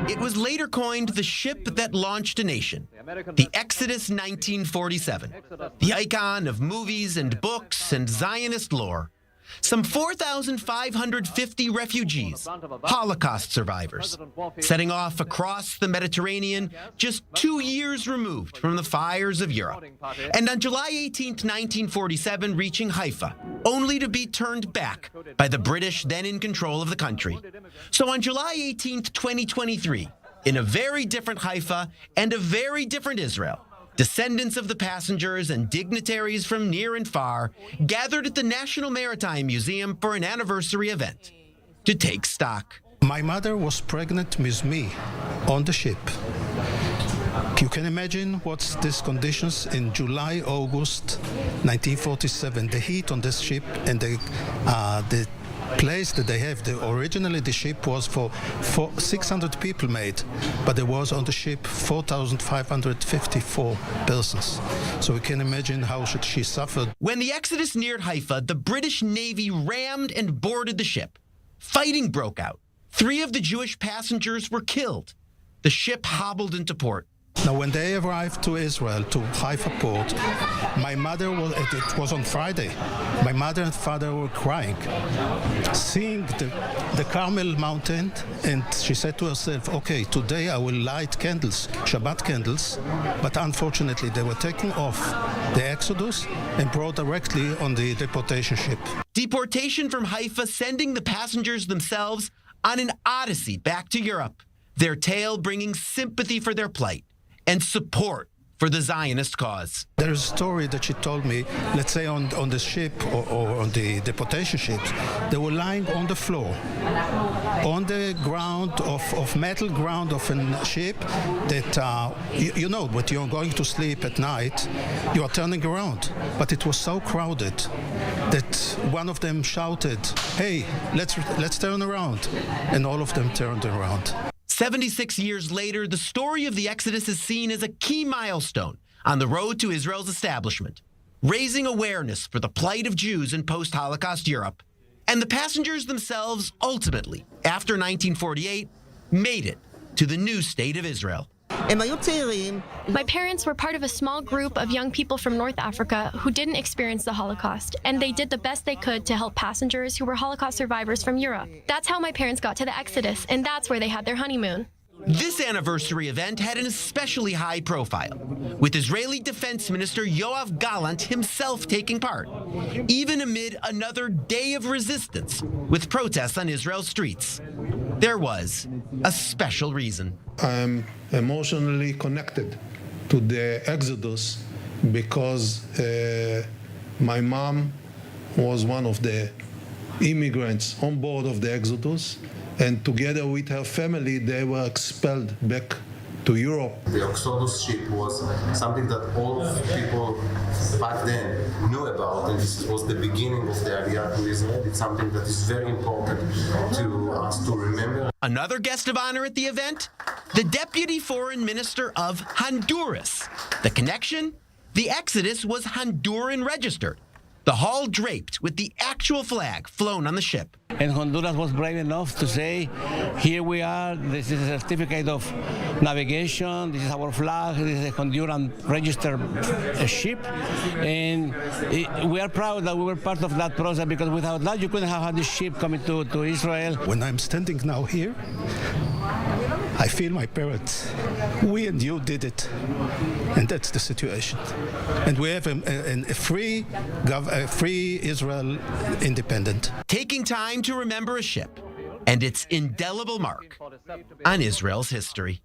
It was later coined the ship that launched a nation, the Exodus 1947, the icon of movies and books and Zionist lore. Some 4,550 refugees, Holocaust survivors, setting off across the Mediterranean just 2 years removed from the fires of Europe. And on July 18, 1947, reaching Haifa, only to be turned back by the British then in control of the country. So on July 18, 2023, in a very different Haifa and a very different Israel, descendants of the passengers and dignitaries from near and far gathered at the National Maritime Museum for an anniversary event to take stock. My mother was pregnant with me on the ship. You can imagine what's these conditions in July, August 1947. The heat on this ship and the place that they have. Originally the ship was for 600 people made, but there was on the ship 4,554 persons. So we can imagine how she suffered. When the Exodus neared Haifa, the British Navy rammed and boarded the ship. Fighting broke out. 3 of the Jewish passengers were killed. The ship hobbled into port. Now, when they arrived to Israel, to Haifa port, my mother it was on Friday. My mother and father were crying, seeing the Carmel mountain, and she said to herself, okay, today I will light candles, Shabbat candles, but unfortunately they were taken off the Exodus and brought directly on the deportation ship. Deportation from Haifa sending the passengers themselves on an odyssey back to Europe, their tale bringing sympathy for their plight and support for the Zionist cause. There is a story that she told me, let's say on the ship or on the deportation ships, they were lying on the floor, on the ground of metal ground of a ship that, you know, when you're going to sleep at night, you are turning around. But it was so crowded that one of them shouted, hey, let's turn around. And all of them turned around. 76 years later, the story of the Exodus is seen as a key milestone on the road to Israel's establishment, raising awareness for the plight of Jews in post-Holocaust Europe. And the passengers themselves ultimately, after 1948, made it to the new state of Israel. My parents were part of a small group of young people from North Africa who didn't experience the Holocaust, and they did the best they could to help passengers who were Holocaust survivors from Europe. That's how my parents got to the Exodus, and that's where they had their honeymoon. This anniversary event had an especially high profile, with Israeli Defense Minister Yoav Gallant himself taking part, even amid another day of resistance with protests on Israel's streets. There was a special reason. I'm emotionally connected to the Exodus because my mom was one of the immigrants on board of the Exodus, and together with her family, they were expelled back to Europe. The Exodus ship was something that all people back then knew about, and this was the beginning of the Aliyah to Israel. It's something that is very important to us to remember. Another guest of honor at the event? The Deputy Foreign Minister of Honduras. The connection? The Exodus was Honduran registered. The hull draped with the actual flag flown on the ship. And Honduras was brave enough to say, here we are, this is a certificate of navigation, this is our flag, this is a Honduran registered ship, and we are proud that we were part of that process, because without that you couldn't have had this ship coming to Israel. When I'm standing now here, I feel my parents. We and you did it, and that's the situation. And we have a free Israel independent. Taking time to remember a ship and its indelible mark on Israel's history.